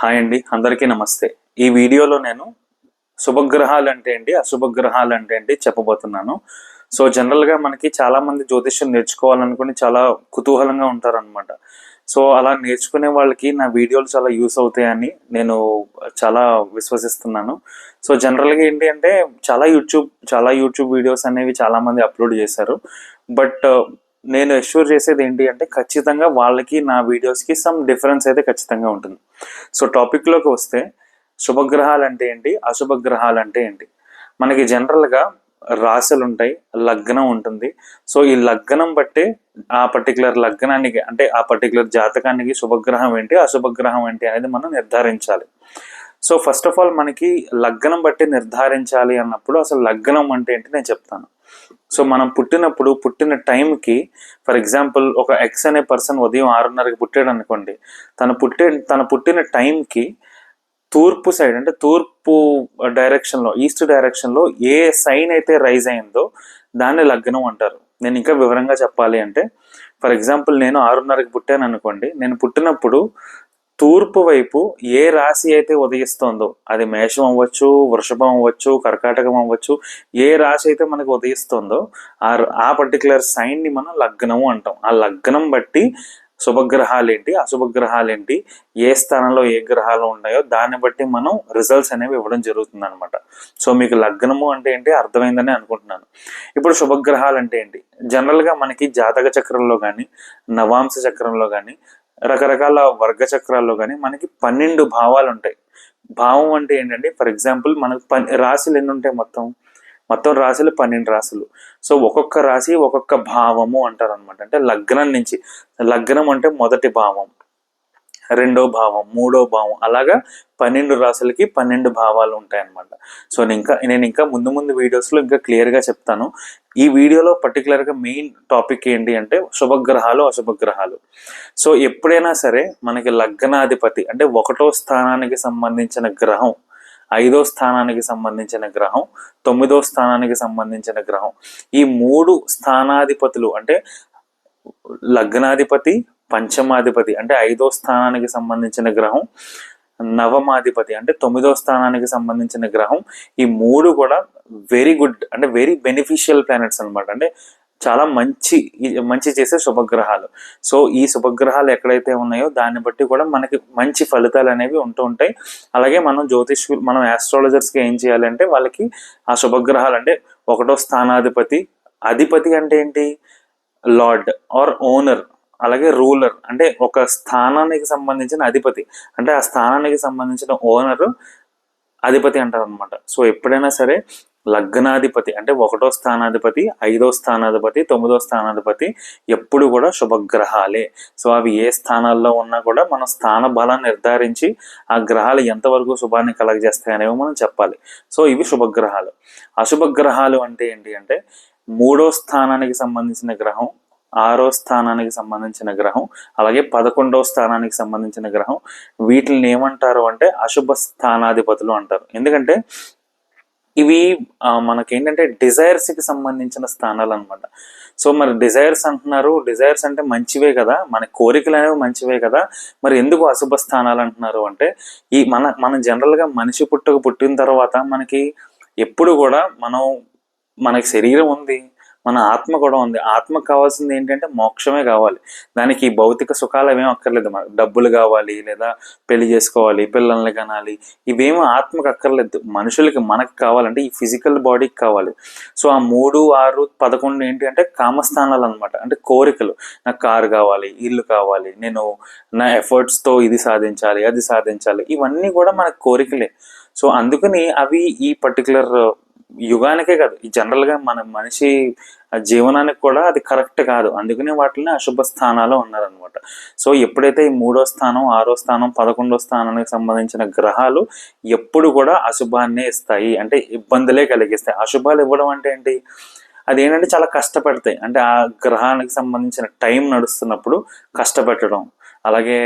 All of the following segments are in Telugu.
హాయ్ అండి, అందరికీ నమస్తే. ఈ వీడియోలో నేను శుభగ్రహాలు అంటే ఏంటి, అశుభగ్రహాలు అంటే ఏంటి చెప్పబోతున్నాను. సో జనరల్గా మనకి చాలా మంది జ్యోతిష్యం నేర్చుకోవాలనుకుని చాలా కుతూహలంగా ఉంటారనమాట. సో అలా నేర్చుకునే వాళ్ళకి నా వీడియోలు చాలా యూస్ అవుతాయని నేను చాలా విశ్వసిస్తున్నాను. సో జనరల్గా ఏంటి అంటే చాలా యూట్యూబ్ వీడియోస్ అనేవి చాలా మంది అప్లోడ్ చేశారు. బట్ నేను ఎష్యూర్ చేసేది ఏంటి అంటే ఖచ్చితంగా వాళ్ళకి నా వీడియోస్కి సమ్ డిఫరెన్స్ అయితే ఖచ్చితంగా ఉంటుంది. సో టాపిక్లోకి వస్తే శుభగ్రహాలు అంటే ఏంటి, అశుభగ్రహాలు అంటే ఏంటి. మనకి జనరల్గా రాశులు ఉంటాయి, లగ్నం ఉంటుంది. సో ఈ లగ్నం బట్టే ఆ పర్టికులర్ లగ్నానికి అంటే ఆ పర్టికులర్ జాతకానికి శుభగ్రహం ఏంటి, అశుభగ్రహం ఏంటి అనేది మనం నిర్ధారించాలి. సో ఫస్ట్ ఆఫ్ ఆల్ మనకి లగ్నం బట్టి నిర్ధారించాలి అన్నప్పుడు అసలు లగ్నం అంటే ఏంటి నేను చెప్తాను. సో మనం పుట్టిన టైంకి, ఫర్ ఎగ్జాంపుల్ ఒక ఎక్స్ అనే పర్సన్ ఉదయం 6:30కి పుట్టాడు అనుకోండి. తన పుట్టిన టైంకి తూర్పు సైడ్ అంటే తూర్పు డైరెక్షన్లో, ఈస్ట్ డైరెక్షన్లో ఏ సైన్ అయితే రైజ్ అయిందో దాన్ని లగ్నం అంటారు. నేను ఇంకా వివరంగా చెప్పాలి అంటే, ఫర్ ఎగ్జాంపుల్ నేను 6:30కి పుట్టాను అనుకోండి. నేను పుట్టినప్పుడు తూర్పు వైపు ఏ రాశి అయితే ఉదయిస్తోందో, అది మేషం అవ్వచ్చు, వృషభం అవ్వచ్చు, కర్కాటకం అవ్వచ్చు, ఏ రాశి అయితే మనకు ఉదయిస్తోందో ఆ పర్టికులర్ సైన్ని మనం లగ్నము అంటాం. ఆ లగ్నం బట్టి శుభగ్రహాలు ఏంటి, అశుభగ్రహాలు ఏంటి, ఏ స్థానంలో ఏ గ్రహాలు ఉన్నాయో దాన్ని బట్టి మనం రిజల్ట్స్ అనేవి ఇవ్వడం జరుగుతుంది అనమాట. సో మీకు లగ్నము అంటే ఏంటి అర్థమైందని అనుకుంటున్నాను. ఇప్పుడు శుభగ్రహాలు అంటే ఏంటి, జనరల్గా మనకి జాతక చక్రంలో కానీ, నవాంశ చక్రంలో కానీ, రకరకాల వర్గ చక్రాల్లో కానీ మనకి 12 భావాలు ఉంటాయి. భావం అంటే ఏంటంటే, ఫర్ ఎగ్జాంపుల్ మనకు రాశులు ఎన్ని ఉంటాయి, మొత్తం రాశులు 12 రాశులు. సో ఒక్కొక్క రాశి ఒక్కొక్క భావము అంటారు అనమాట. అంటే లగ్నం నుంచి, లగ్నం అంటే మొదటి భావం, రెండో భావం, మూడో భావం, అలాగా 12 రాశులకి 12 భావాలు ఉంటాయి అన్నమాట. సో నేను ఇంకా ముందు వీడియోస్లో ఇంకా క్లియర్గా చెప్తాను. ఈ వీడియోలో పర్టికులర్గా మెయిన్ టాపిక్ ఏంటి అంటే శుభగ్రహాలు, అశుభగ్రహాలు. సో ఎప్పుడైనా సరే మనకి లగ్నాధిపతి అంటే 1వ స్థానానికి సంబంధించిన గ్రహం, 5వ స్థానానికి సంబంధించిన గ్రహం, 9వ స్థానానికి సంబంధించిన గ్రహం, ఈ 3 స్థానాధిపతులు అంటే లగ్నాధిపతి, పంచమాధిపతి అంటే 5వ స్థానానికి సంబంధించిన గ్రహం, నవమాధిపతి అంటే 9వ స్థానానికి సంబంధించిన గ్రహం, ఈ 3 కూడా వెరీ గుడ్ అంటే వెరీ బెనిఫిషియల్ ప్లానెట్స్ అనమాట. అంటే చాలా మంచి చేసే శుభగ్రహాలు. సో ఈ శుభగ్రహాలు ఎక్కడైతే ఉన్నాయో దాన్ని బట్టి కూడా మనకి మంచి ఫలితాలు అనేవి ఉంటూ ఉంటాయి. అలాగే మనం ఆస్ట్రాలజర్స్కి ఏం చేయాలంటే వాళ్ళకి ఆ శుభగ్రహాలు అంటే 1వ స్థానాధిపతి, అధిపతి అంటే ఏంటి, లార్డ్ ఆర్ ఓనర్, అలాగే రూలర్ అంటే ఒక స్థానానికి సంబంధించిన అధిపతి, అంటే ఆ స్థానానికి సంబంధించిన ఓనరు అధిపతి అంటారు అనమాట. సో ఎప్పుడైనా సరే లగ్నాధిపతి అంటే 1వ స్థానాధిపతి, 5వ స్థానాధిపతి, 9వ స్థానాధిపతి ఎప్పుడు కూడా శుభగ్రహాలే. సో అవి ఏ స్థానాల్లో ఉన్నా కూడా మన స్థాన బలాన్ని నిర్ధారించి ఆ గ్రహాలు ఎంతవరకు శుభాన్ని కలగజేస్తాయి అనేవి మనం చెప్పాలి. సో ఇవి శుభగ్రహాలు. అశుభగ్రహాలు అంటే ఏంటి అంటే 3వ స్థానానికి సంబంధించిన గ్రహం, 6వ స్థానానికి సంబంధించిన గ్రహం, అలాగే 11వ స్థానానికి సంబంధించిన గ్రహం, వీటిని ఏమంటారు అంటే అశుభ స్థానాధిపతులు అంటారు. ఎందుకంటే ఇవి మనకేంటంటే డిజైర్స్కి సంబంధించిన స్థానాలు అనమాట. సో మరి డిజైర్స్ అంటున్నారు, డిజైర్స్ అంటే మంచివే కదా, మన కోరికలు అనేవి మంచివే కదా, మరి ఎందుకు అశుభ స్థానాలు అంటున్నారు అంటే మన జనరల్గా మనిషి పుట్టిన తర్వాత మనకి ఎప్పుడు కూడా మనకి శరీరం ఉంది, మన ఆత్మ కూడా ఉంది. ఆత్మకు కావాల్సింది ఏంటంటే మోక్షమే కావాలి. దానికి భౌతిక సుఖాలు ఏమేమి అక్కర్లేదు. మనకు డబ్బులు కావాలి, లేదా పెళ్లి చేసుకోవాలి, పిల్లల్ని కనాలి, ఇవేమో ఆత్మకు అక్కర్లేదు. మనకు కావాలంటే ఈ ఫిజికల్ బాడీకి కావాలి. సో ఆ 3, 6, 11 ఏంటి అంటే కామస్థానాలు అనమాట. అంటే కోరికలు, నాకు కారు కావాలి, ఇల్లు కావాలి, నేను నా ఎఫర్ట్స్తో ఇది సాధించాలి, అది సాధించాలి, ఇవన్నీ కూడా మన కోరికలే. సో అందుకని అవి ఈ పర్టికులర్ యుగానికే కాదు, ఈ జనరల్గా మన మనిషి జీవనానికి కూడా అది కరెక్ట్ కాదు. అందుకనే వాటిని అశుభ స్థానాలు ఉన్నారనమాట. సో ఎప్పుడైతే ఈ 3వ స్థానం, 6వ స్థానం, 11వ స్థానానికి సంబంధించిన గ్రహాలు ఎప్పుడు కూడా అశుభాన్నే ఇస్తాయి, అంటే ఇబ్బందులే కలిగిస్తాయి. అశుభాలు ఇవ్వడం అంటే ఏంటి, అదేంటంటే చాలా కష్టపడతాయి. అంటే ఆ గ్రహానికి సంబంధించిన టైం నడుస్తున్నప్పుడు కష్టపెట్టడం, అలాగే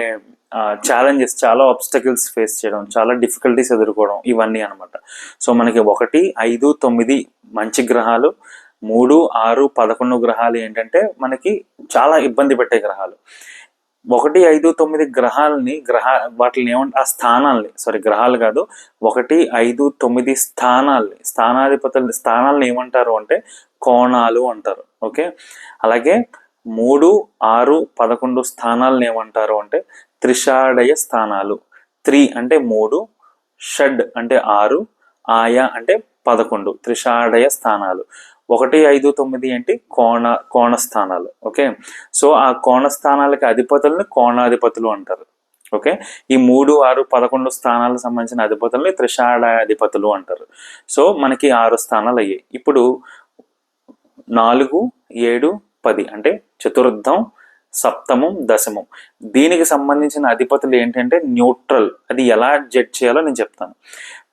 ఛాలెంజెస్, చాలా ఆబ్స్టకిల్స్ ఫేస్ చేయడం, చాలా డిఫికల్టీస్ ఎదుర్కోవడం, ఇవన్నీ అనమాట. సో మనకి 1, 5, 9 మంచి గ్రహాలు, 3, 6, 11 గ్రహాలు ఏంటంటే మనకి చాలా ఇబ్బంది పెట్టే గ్రహాలు. 1, 5, 9 గ్రహాలని వాటిని ఏమంటారు, ఆ స్థానాల్ని, సారీ గ్రహాలు కాదు, 1, 5, 9 స్థానాలను ఏమంటారు అంటే కోణాలు అంటారు. ఓకే, అలాగే 3, 6, 11 స్థానాలను ఏమంటారు అంటే త్రిషాడయ స్థానాలు. 3 అంటే 3, షడ్ అంటే 6, ఆయా అంటే 11 త్రిషాడయ స్థానాలు. 1, 5, 9 ఏంటి కోణ స్థానాలు. ఓకే, సో ఆ కోణ స్థానాలకి అధిపతుల్ని కోణాధిపతులు అంటారు. ఓకే, ఈ 3, 6, 11 స్థానాలకు సంబంధించిన అధిపతుల్ని త్రిషాడయ అధిపతులు అంటారు. సో మనకి 6 స్థానాలు అయ్యాయి. ఇప్పుడు 4, 7, 10 అంటే చతుర్థం, సప్తమం, దశమం. దీనికి సంబంధించిన అధిపతులు ఏంటంటే న్యూట్రల్. అది ఎలా జడ్జ్ చేయాలో నేను చెప్తాను.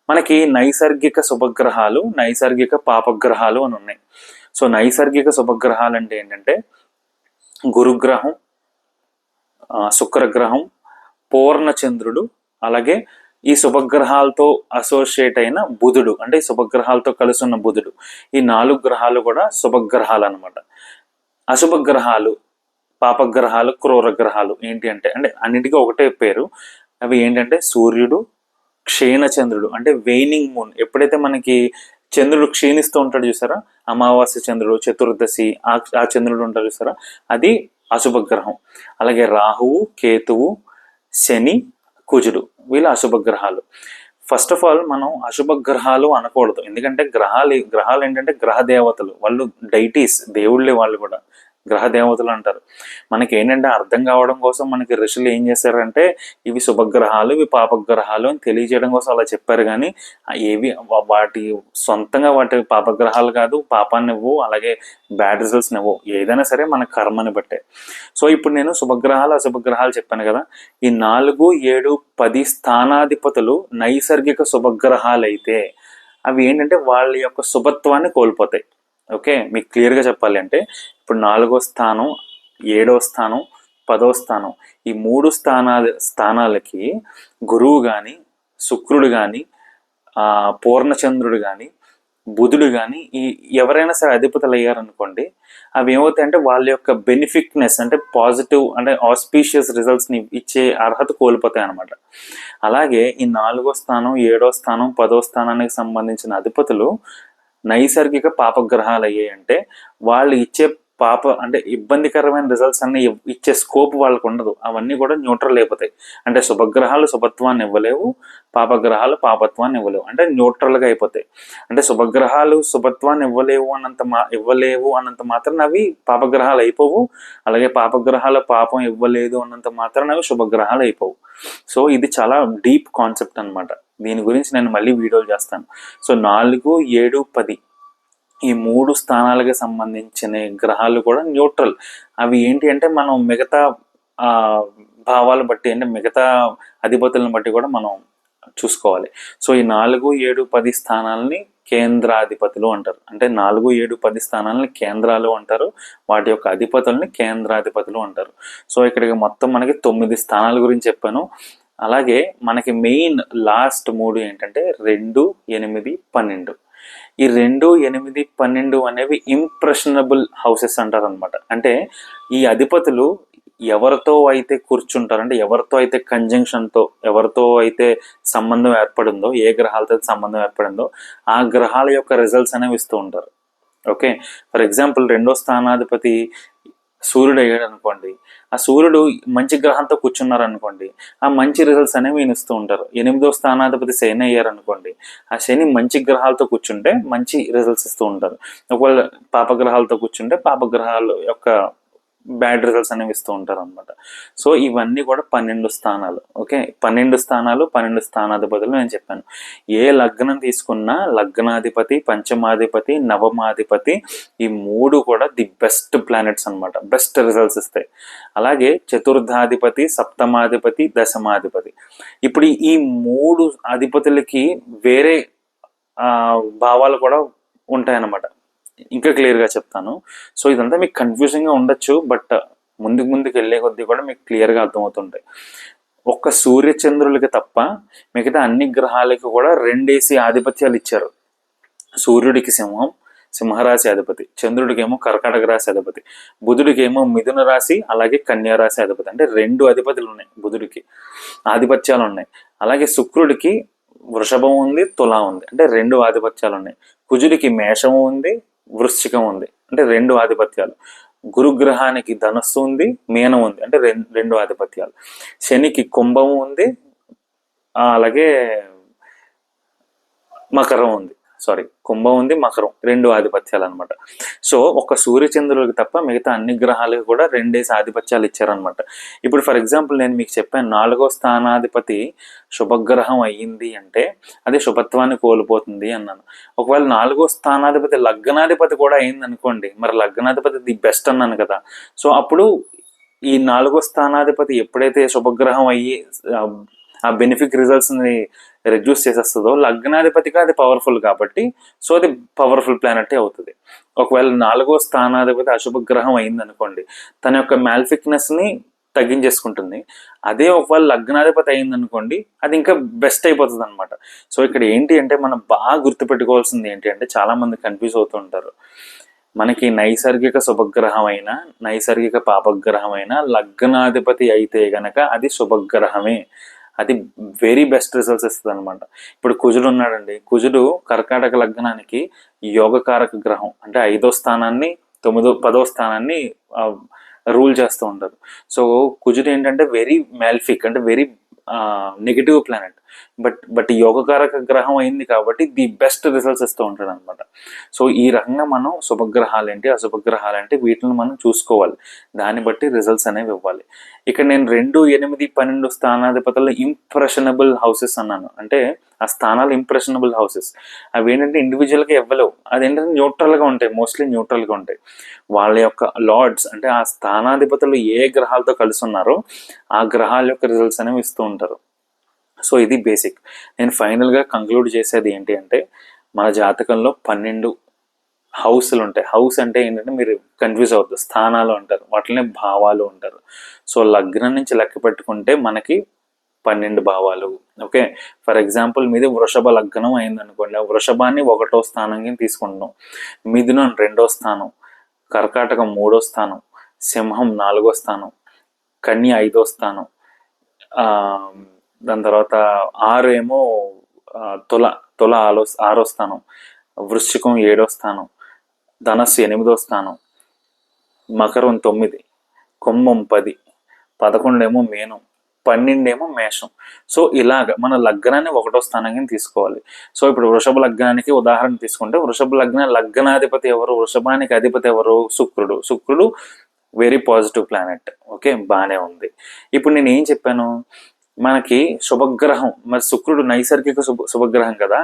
మనకి నైసర్గిక శుభగ్రహాలు, నైసర్గిక పాపగ్రహాలు అని ఉన్నాయి. సో నైసర్గిక శుభగ్రహాలు అంటే ఏంటంటే గురుగ్రహం, శుక్రగ్రహం, పూర్ణచంద్రుడు, అలాగే ఈ శుభగ్రహాలతో అసోసియేట్ అయిన బుధుడు, అంటే శుభగ్రహాలతో కలిసి ఉన్న బుధుడు. ఈ 4 గ్రహాలు కూడా శుభగ్రహాలు అనమాట. అశుభగ్రహాలు, పాపగ్రహాలు, క్రూర గ్రహాలు ఏంటి అంటే అన్నిటికీ ఒకటే పేరు. అవి ఏంటంటే సూర్యుడు, క్షీణచంద్రుడు అంటే వెయినింగ్ మూన్. ఎప్పుడైతే మనకి చంద్రుడు క్షీణిస్తూ ఉంటాడు చూసారా, అమావాస్య చంద్రుడు, చతుర్దశి ఆ చంద్రుడు ఉంటాడు చూసారా, అది అశుభగ్రహం. అలాగే రాహువు, కేతువు, శని, కుజుడు, వీళ్ళు అశుభగ్రహాలు. ఫస్ట్ ఆఫ్ ఆల్ మనం అశుభగ్రహాలు అనకూడదు, ఎందుకంటే గ్రహాలు ఏంటంటే గ్రహ దేవతలు, వాళ్ళు డైటీస్, దేవుళ్ళే వాళ్ళు కూడా గ్రహ దేవతలు అంటారు. మనకి ఏంటంటే అర్థం కావడం కోసం మనకి ఋషులు ఏం చేశారంటే ఇవి శుభగ్రహాలు, ఇవి పాపగ్రహాలు అని తెలియజేయడం కోసం అలా చెప్పారు. కానీ ఏవి వాటి సొంతంగా వాటి పాపగ్రహాలు కాదు, పాపాన్ని ఇవ్వు, అలాగే బ్యాడ్ రిజల్ట్స్ ఇవ్వు. ఏదైనా సరే మన కర్మని బట్టే. సో ఇప్పుడు నేను శుభగ్రహాలు, అశుభగ్రహాలు చెప్పాను కదా. ఈ 4, 7, 10 స్థానాధిపతులు నైసర్గిక శుభగ్రహాలు అయితే అవి ఏంటంటే వాళ్ళ యొక్క శుభత్వాన్ని కోల్పోతాయి. ఓకే, మీకు క్లియర్గా చెప్పాలి అంటే ఇప్పుడు 4వ స్థానం, 7వ స్థానం, 10వ స్థానం, ఈ 3 స్థానాలకి గురువు కానీ, శుక్రుడు కానీ, పూర్ణచంద్రుడు కానీ, బుధుడు కానీ ఎవరైనా సరే అధిపతులు అయ్యారనుకోండి, అవి ఏమవుతాయంటే వాళ్ళ యొక్క బెనిఫిట్నెస్ అంటే పాజిటివ్ అంటే ఆస్పీషియస్ రిజల్ట్స్ని ఇచ్చే అర్హత కోల్పోతాయి అనమాట. అలాగే ఈ 4వ స్థానం, 7వ స్థానం, 10వ స్థానానికి సంబంధించిన అధిపతులు నైసర్గిక పాపగ్రహాలు అయ్యాయంటే వాళ్ళు ఇచ్చే అంటే ఇబ్బందికరమైన రిజల్ట్స్ అన్ని ఇచ్చే స్కోప్ వాళ్ళకు ఉండదు. అవన్నీ కూడా న్యూట్రల్ అయిపోతాయి. అంటే శుభగ్రహాలు శుభత్వాన్ని ఇవ్వలేవు, పాపగ్రహాలు పాపత్వాన్ని ఇవ్వలేవు, అంటే న్యూట్రల్గా అయిపోతాయి. అంటే శుభగ్రహాలు శుభత్వాన్ని ఇవ్వలేవు అన్నంత మాత్రం అవి పాపగ్రహాలు అయిపోవు, అలాగే పాపగ్రహాల పాపం ఇవ్వలేదు అన్నంత మాత్రం అవి శుభగ్రహాలు అయిపోవు. సో ఇది చాలా డీప్ కాన్సెప్ట్ అనమాట. దీని గురించి నేను మళ్ళీ వీడియోలు చేస్తాను. సో 4, 7, 10 ఈ 3 స్థానాలకు సంబంధించిన గ్రహాలు కూడా న్యూట్రల్. అవి ఏంటి అంటే మనం మిగతా భావాలు బట్టి అంటే మిగతా అధిపతులను బట్టి కూడా మనం చూసుకోవాలి. సో ఈ 4, 7, 10 స్థానాలని కేంద్రాధిపతులు అంటారు. అంటే 4, 7, 10 స్థానాలని కేంద్రాలు అంటారు, వాటి యొక్క అధిపతుల్ని కేంద్రాధిపతులు అంటారు. సో ఇక్కడికి మొత్తం మనకి 9 స్థానాల గురించి చెప్పాను. అలాగే మనకి మెయిన్ లాస్ట్ 3 ఏంటంటే 2, 8, 12. ఈ 2, 8, 12 అనేవి ఇంప్రెషనబుల్ హౌసెస్ అంటారు అనమాట. అంటే ఈ అధిపతులు ఎవరితో అయితే కూర్చుంటారో, అంటే ఎవరితో అయితే కంజంక్షన్తో, ఎవరితో అయితే సంబంధం ఏర్పడిందో, ఏ గ్రహాలతో సంబంధం ఏర్పడిందో ఆ గ్రహాల యొక్క రిజల్ట్స్ అనేవి ఇస్తూ ఉంటారు. ఓకే, ఫర్ ఎగ్జాంపుల్ 2వ స్థానాధిపతి సూర్యుడు అయ్యాడు అనుకోండి, ఆ సూర్యుడు మంచి గ్రహంతో కూర్చున్నారు అనుకోండి, ఆ మంచి రిజల్ట్స్ అనేవి ఇస్తూ ఉంటారు. 8వ స్థానాధిపతి శని అయ్యారు అనుకోండి, ఆ శని మంచి గ్రహాలతో కూర్చుంటే మంచి రిజల్ట్స్ ఇస్తూ ఉంటారు. ఒకవేళ పాపగ్రహాలతో కూర్చుంటే పాపగ్రహాల యొక్క బ్యాడ్ రిజల్ట్స్ అనేవి ఇస్తూ ఉంటారు అనమాట. సో ఇవన్నీ కూడా 12 స్థానాలు. ఓకే, 12 స్థానాలు, 12 స్థానాధిపతులు నేను చెప్పాను. ఏ లగ్నం తీసుకున్నా లగ్నాధిపతి, పంచమాధిపతి, నవమాధిపతి ఈ 3 కూడా ది బెస్ట్ ప్లానెట్స్ అనమాట, బెస్ట్ రిజల్ట్స్ ఇస్తాయి. అలాగే చతుర్థాధిపతి, సప్తమాధిపతి, దశమాధిపతి. ఇప్పుడు ఈ 3 అధిపతులకి వేరే భావాలు కూడా ఉంటాయన్నమాట. ఇంకా క్లియర్గా చెప్తాను. సో ఇదంతా మీకు కన్ఫ్యూజింగ్గా ఉండొచ్చు, బట్ ముందుకు వెళ్ళే కొద్దీ కూడా మీకు క్లియర్గా అర్థమవుతుంటాయి. ఒక్క సూర్యచంద్రులకి తప్ప మిగతా అన్ని గ్రహాలకి కూడా 2 ఆధిపత్యాలు ఇచ్చారు. సూర్యుడికి సింహం, సింహరాశి అధిపతి, చంద్రుడికేమో కర్కాటక రాశి అధిపతి, బుధుడికేమో మిథున రాశి అలాగే కన్యా రాశి అధిపతి. అంటే 2 అధిపతులు ఉన్నాయి బుధుడికి, ఆధిపత్యాలు ఉన్నాయి. అలాగే శుక్రుడికి వృషభం ఉంది, తులా ఉంది, అంటే 2 ఆధిపత్యాలు ఉన్నాయి. కుజుడికి మేషము ఉంది, వృశ్చికం ఉంది, అంటే 2 ఆధిపత్యాలు. గురుగ్రహానికి ధనస్సు ఉంది, మీనం ఉంది, అంటే 2 ఆధిపత్యాలు. శనికి కుంభము ఉంది, అలాగే మకరం ఉంది. కుంభం ఉంది, మకరం, 2 ఆధిపత్యాలు అనమాట. సో ఒక సూర్యచంద్రుడికి తప్ప మిగతా అన్ని గ్రహాలకు కూడా 2 ఆధిపత్యాలు ఇచ్చారనమాట. ఇప్పుడు ఫర్ ఎగ్జాంపుల్ నేను మీకు చెప్పాను 4వ స్థానాధిపతి శుభగ్రహం అయ్యింది అంటే అది శుభత్వాన్ని కోల్పోతుంది అన్నాను. ఒకవేళ 4వ స్థానాధిపతి లగ్నాధిపతి కూడా అయింది అనుకోండి, మరి లగ్నాధిపతి ది బెస్ట్ అన్నాను కదా. సో అప్పుడు ఈ 4వ స్థానాధిపతి ఎప్పుడైతే శుభగ్రహం అయ్యి ఆ బెనిఫిక్ రిజల్ట్స్ని రెడ్యూస్ చేసేస్తుందో లగ్నాధిపతిగా అది పవర్ఫుల్ కాబట్టి సో అది పవర్ఫుల్ ప్లానెటే అవుతుంది. ఒకవేళ 4వ స్థానాధిపతి అశుభగ్రహం అయిందనుకోండి, తన యొక్క మ్యాల్ఫిక్నెస్ని తగ్గించేసుకుంటుంది. అదే ఒకవేళ లగ్నాధిపతి అయిందనుకోండి అది ఇంకా బెస్ట్ అయిపోతుంది అనమాట. సో ఇక్కడ ఏంటి అంటే మనం బాగా గుర్తుపెట్టుకోవాల్సింది ఏంటి అంటే చాలామంది కన్ఫ్యూజ్ అవుతూ ఉంటారు. మనకి నైసర్గిక శుభగ్రహం అయినా నైసర్గిక పాపగ్రహం అయినా లగ్నాధిపతి అయితే గనక అది శుభగ్రహమే, అది వెరీ బెస్ట్ రిజల్ట్స్ ఇస్తుంది అనమాట. ఇప్పుడు కుజుడు ఉన్నాడండి, కుజుడు కర్కాటక లగ్నానికి యోగకారక గ్రహం, అంటే 5వ స్థానాన్ని 10వ స్థానాన్ని రూల్ చేస్తూ ఉంటారు. సో కుజుడు ఏంటంటే వెరీ మ్యాల్ఫిక్, అంటే వెరీ నెగిటివ్ ప్లానెట్, బట్ యోగకారక గ్రహం అయింది కాబట్టి ది బెస్ట్ రిజల్ట్స్ ఇస్తూ ఉంటాడు అనమాట. సో ఈ రకంగా మనం శుభగ్రహాలు ఏంటి అశుభగ్రహాలు ఏంటి వీటిని మనం చూసుకోవాలి, దాన్ని బట్టి రిజల్ట్స్ అనేవి ఇవ్వాలి. ఇక్కడ నేను 2, 8, 12 స్థానాధిపతుల్లో ఇంప్రెషనబుల్ హౌసెస్ అన్నాను. అంటే ఆ స్థానాలు ఇంప్రెషనబుల్ హౌసెస్, అవి ఏంటంటే ఇండివిజువల్గా ఇవ్వలేవు, అదేంటంటే న్యూట్రల్గా ఉంటాయి, మోస్ట్లీ న్యూట్రల్గా ఉంటాయి. వాళ్ళ యొక్క లార్డ్స్ అంటే ఆ స్థానాధిపతులు ఏ గ్రహాలతో కలిసి ఉన్నారో ఆ గ్రహాల యొక్క రిజల్ట్స్ అనేవి ఇస్తూ ఉంటారు. సో ఇది బేసిక్. నేను ఫైనల్గా కంక్లూడ్ చేసేది ఏంటి అంటే మన జాతకంలో 12 హౌస్లు ఉంటాయి. హౌస్ అంటే ఏంటంటే మీరు కన్ఫ్యూజ్ అవుతుంది, స్థానాలు అంటారు, వాటినే భావాలు అంటారు. సో లగ్నం నుంచి లెక్క పెట్టుకుంటే మనకి 12 భావాలు. ఓకే, ఫర్ ఎగ్జాంపుల్ మీది వృషభ లగ్నం అయిందనుకోండి, ఆ వృషభాన్ని 1వ స్థానం కింద తీసుకుంటాం, మిథునం 2వ స్థానం, కర్కాటకం 3వ స్థానం, సింహం 4వ స్థానం, కన్య 5వ స్థానం, దాని తర్వాత 6 ఏమో తుల 6వ స్థానం, వృశ్చికం 7వ స్థానం, ధనస్సు 8వ స్థానం, మకరం 9, కుంభం 10, 11 ఏమో మీనం, 12 ఏమో మేషం. సో ఇలాగ మన లగ్నాన్ని 1వ స్థానానికి తీసుకోవాలి. సో ఇప్పుడు వృషభ లగ్నానికి ఉదాహరణ తీసుకుంటే వృషభ లగ్నాధిపతి ఎవరు, వృషభానికి అధిపతి ఎవరు, శుక్రుడు వెరీ పాజిటివ్ ప్లానెట్. ఓకే, బాగానే ఉంది. ఇప్పుడు నేను ఏం చెప్పాను, మనకి శుభగ్రహం, మరి శుక్రుడు నైసర్గిక శుభగ్రహం కదా.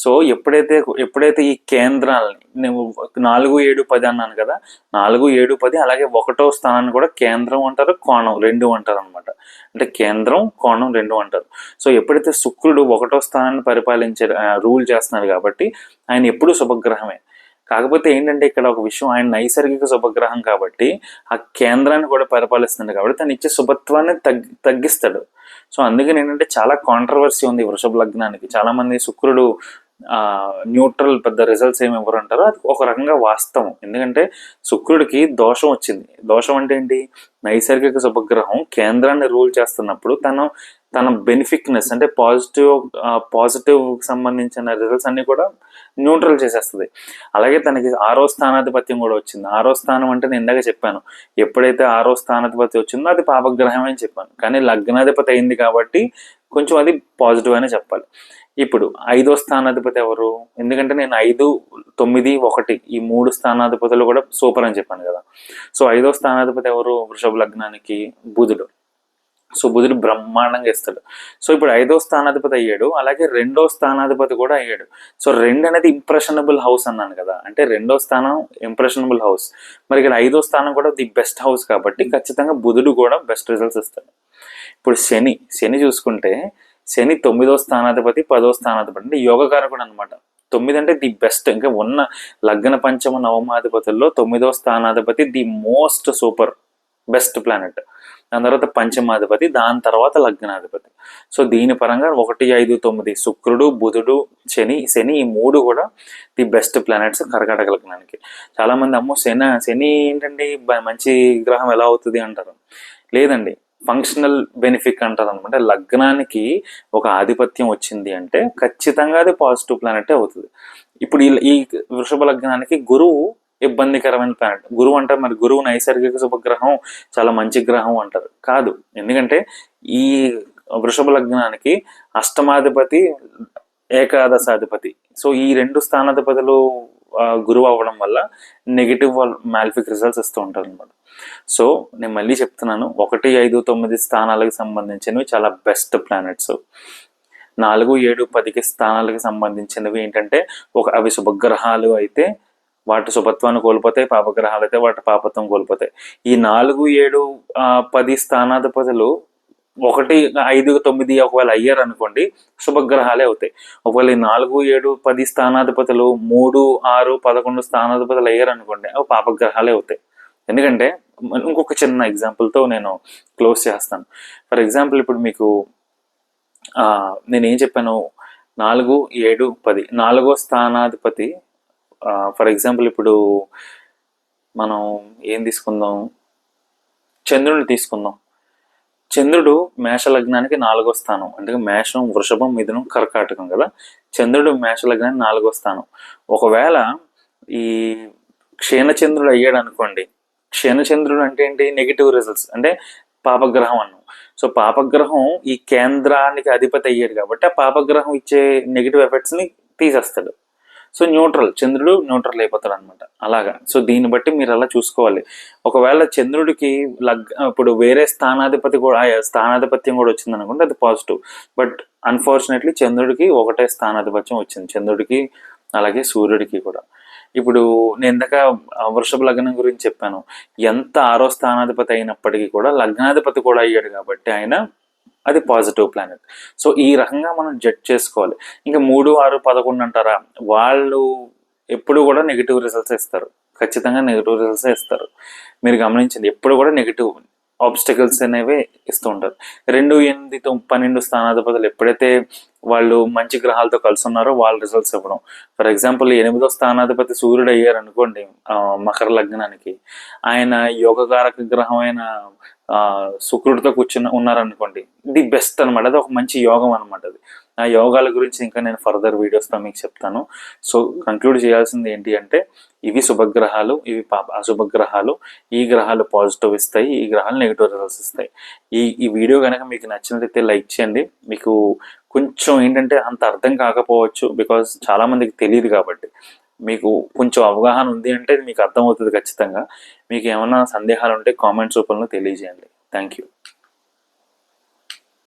సో ఎప్పుడైతే ఈ కేంద్రాలని నేను 4, 7, 10 అన్నాను కదా, 4, 7, 10 అలాగే 1వ స్థానాన్ని కూడా కేంద్రం అంటారు, కోణం 2 అంటారు అనమాట. అంటే కేంద్రం కోణం 2 అంటారు. సో ఎప్పుడైతే శుక్రుడు 1వ స్థానాన్ని రూల్ చేస్తున్నాడు కాబట్టి ఆయన ఎప్పుడూ శుభగ్రహమే. కాకపోతే ఏంటంటే ఇక్కడ ఒక విషయం, ఆయన నైసర్గిక శుభగ్రహం కాబట్టి ఆ కేంద్రాన్ని కూడా పరిపాలిస్తున్నాడు కాబట్టి తను ఇచ్చే శుభత్వాన్ని తగ్గిస్తాడు. సో అందుకని ఏంటంటే చాలా కాంట్రవర్సీ ఉంది వృషభ లగ్నానికి. చాలా మంది శుక్రుడు న్యూట్రల్ పెద్ద రిజల్ట్స్ ఏమి ఇవ్వరు అంటారు, అది ఒక రకంగా వాస్తవం. ఎందుకంటే శుక్రుడికి దోషం వచ్చింది. దోషం అంటే ఏంటి, నైసర్గిక శుభగ్రహం కేంద్రాన్ని రూల్ చేస్తున్నప్పుడు తన బెనిఫిక్నెస్ అంటే పాజిటివ్ సంబంధించిన రిజల్ట్స్ అన్ని కూడా న్యూట్రల్ చేసేస్తుంది. అలాగే తనకి 6వ స్థానాధిపత్యం కూడా వచ్చింది. 6వ స్థానం అంటే నేను ఇందాక చెప్పాను, ఎప్పుడైతే 6వ స్థానాధిపతి వచ్చిందో అది పాపగ్రహం అని చెప్పాను, కానీ లగ్నాధిపతి అయింది కాబట్టి కొంచెం అది పాజిటివ్ అనే చెప్పాలి. ఇప్పుడు 5వ స్థానాధిపతి ఎవరు, ఎందుకంటే నేను 5, 9, 1 ఈ 3 స్థానాధిపతులు కూడా సూపర్ అని చెప్పాను కదా. సో 5వ స్థానాధిపతి ఎవరు, వృషభ లగ్నానికి బుధుడు. సో బుధుడు బ్రహ్మాండంగా ఇస్తాడు. సో ఇప్పుడు 5వ స్థానాధిపతి అయ్యాడు, అలాగే 2వ స్థానాధిపతి కూడా అయ్యాడు. సో 2 అనేది ఇంప్రెషనబుల్ హౌస్ అన్నాను కదా, అంటే 2వ స్థానం ఇంప్రెషనబుల్ హౌస్, మరి ఇక్కడ 5వ స్థానం కూడా ది బెస్ట్ హౌస్ కాబట్టి ఖచ్చితంగా బుధుడు కూడా బెస్ట్ రిజల్ట్స్ ఇస్తాడు. ఇప్పుడు శని చూసుకుంటే శని 9వ స్థానాధిపతి 10వ స్థానాధిపతి, అంటే యోగకారకుడు అనమాట. 9 అంటే ది బెస్ట్, ఇంకా ఉన్న లగ్న పంచమ నవమాధిపతుల్లో 9వ స్థానాధిపతి the most super best planet. దాని తర్వాత పంచమాధిపతి, దాని తర్వాత లగ్నాధిపతి. సో దీని పరంగా 1, 5, 9 శుక్రుడు, బుధుడు, శని ఈ 3 కూడా ది బెస్ట్ ప్లానెట్స్ కర్కాటక లగ్నానికి. చాలామంది అమ్మో శని ఏంటండి మంచి గ్రహం ఎలా అవుతుంది అంటారు. లేదండి, ఫంక్షనల్ బెనిఫిట్ అంటారు అనమాట. లగ్నానికి ఒక ఆధిపత్యం వచ్చింది అంటే ఖచ్చితంగా అది పాజిటివ్ ప్లానెటే అవుతుంది. ఇప్పుడు ఈ వృషభ లగ్నానికి గురువు ఇబ్బందికరమైన ప్లానెట్. గురువు అంటే మరి గురువు నైసర్గిక శుభగ్రహం, చాలా మంచి గ్రహం అంటారు. కాదు, ఎందుకంటే ఈ వృషభ లగ్నానికి అష్టమాధిపతి, ఏకాదశాధిపతి. సో ఈ 2 స్థానాధిపతులు గురువు అవ్వడం వల్ల నెగిటివ్ మాలిఫిక్ రిజల్ట్స్ ఇస్తూ ఉంటారు అనమాట. సో నేను మళ్ళీ చెప్తున్నాను, 1, 5, 9 స్థానాలకు సంబంధించినవి చాలా బెస్ట్ ప్లానెట్స్. 4, 7, 10 స్థానాలకు సంబంధించినవి ఏంటంటే అవి శుభగ్రహాలు అయితే వాటి శుభత్వాన్ని కోల్పోతాయి, పాపగ్రహాలు అయితే వాటి పాపత్వం కోల్పోతాయి. ఈ 4, 7, 10 స్థానాధిపతులు 1, 5, 9 ఒకవేళ అయ్యారు అనుకోండి, శుభగ్రహాలే అవుతాయి. ఒకవేళ 4, 7, 10 స్థానాధిపతులు 3, 6, 11 స్థానాధిపతులు అయ్యారు అనుకోండి, అవి పాపగ్రహాలే అవుతాయి. ఎందుకంటే ఇంకొక చిన్న ఎగ్జాంపుల్తో నేను క్లోజ్ చేస్తాను. ఫర్ ఎగ్జాంపుల్ ఇప్పుడు మీకు నేనేం చెప్పాను, 4, 7, 10 4వ స్థానాధిపతి. ఫర్ ఎగ్జాంపుల్ ఇప్పుడు మనం ఏం తీసుకుందాం, చంద్రుడిని తీసుకుందాం. చంద్రుడు మేష లగ్నానికి 4వ స్థానం, అంటే మేషం, వృషభం, మిథునం, కర్కాటకం కదా. చంద్రుడు మేష లగ్నానికి 4వ స్థానం. ఒకవేళ ఈ క్షీణచంద్రుడు అయ్యాడు అనుకోండి, క్షీణచంద్రుడు అంటే ఏంటి, నెగిటివ్ రిజల్ట్స్, అంటే పాపగ్రహం అన్నాం. సో పాపగ్రహం ఈ కేంద్రానికి అధిపతి అయ్యాడు కాబట్టి ఆ పాపగ్రహం ఇచ్చే నెగిటివ్ ఎఫెక్ట్స్ని తీసేస్తాడు. సో చంద్రుడు న్యూట్రల్ అయిపోతాడు అనమాట. అలాగా. సో దీన్ని బట్టి మీరు అలా చూసుకోవాలి. ఒకవేళ చంద్రుడికి ఇప్పుడు వేరే స్థానాధిపత్యం కూడా వచ్చింది అనుకుంటే అది పాజిటివ్. బట్ అన్ఫార్చునేట్లీ చంద్రుడికి ఒకటే స్థానాధిపత్యం వచ్చింది, చంద్రుడికి అలాగే సూర్యుడికి కూడా. ఇప్పుడు నేను ఇందాక వృషభ లగ్నం గురించి చెప్పాను. ఎంత 6వ స్థానాధిపతి అయినప్పటికీ కూడా లగ్నాధిపతి కూడా అయ్యాడు కాబట్టి ఆయన అది పాజిటివ్ ప్లానెట్. సో ఈ రకంగా మనం జడ్జ్ చేసుకోవాలి. ఇంకా 3, 6, 11 అంటారా, వాళ్ళు ఎప్పుడు కూడా నెగిటివ్ రిజల్ట్స్ ఇస్తారు, ఖచ్చితంగా నెగిటివ్ రిజల్ట్స్ ఇస్తారు. మీరు గమనించండి, ఎప్పుడు కూడా నెగిటివ్ ఆబ్స్టికల్స్ అనేవి ఇస్తూ ఉంటారు. 2, 8, 12 స్థానాధిపతులు ఎప్పుడైతే వాళ్ళు మంచి గ్రహాలతో కలిసి ఉన్నారో వాళ్ళ రిజల్ట్స్ ఇవ్వడం. ఫర్ ఎగ్జాంపుల్ 8వ స్థానాధిపతి సూర్యుడు అయ్యారు అనుకోండి మకర లగ్నానికి, ఆయన యోగకారక గ్రహం అయిన శుక్రుడితో ఉన్నారనుకోండి, ది బెస్ట్ అనమాట. అది ఒక మంచి యోగం అనమాట. అది ఆ యోగాల గురించి ఇంకా నేను ఫర్దర్ వీడియోస్తో మీకు చెప్తాను. సో కంక్లూడ్ చేయాల్సింది ఏంటి అంటే, ఇవి శుభగ్రహాలు, ఇవి అశుభగ్రహాలు. ఈ గ్రహాలు పాజిటివ్ ఇస్తాయి, ఈ గ్రహాలు నెగిటివ్ రిజల్ట్స్ ఇస్తాయి. ఈ వీడియో కనుక మీకు నచ్చినట్లయితే లైక్ చేయండి. మీకు కొంచెం ఏంటంటే అంత అర్థం కాకపోవచ్చు, బికాజ్ చాలామందికి తెలియదు కాబట్టి. మీకు కొంచెం అవగాహన ఉంది అంటే మీకు అర్థమవుతుంది ఖచ్చితంగా. మీకు ఏమైనా సందేహాలు ఉంటే కామెంట్స్ రూపంలో తెలియజేయండి. Thank you.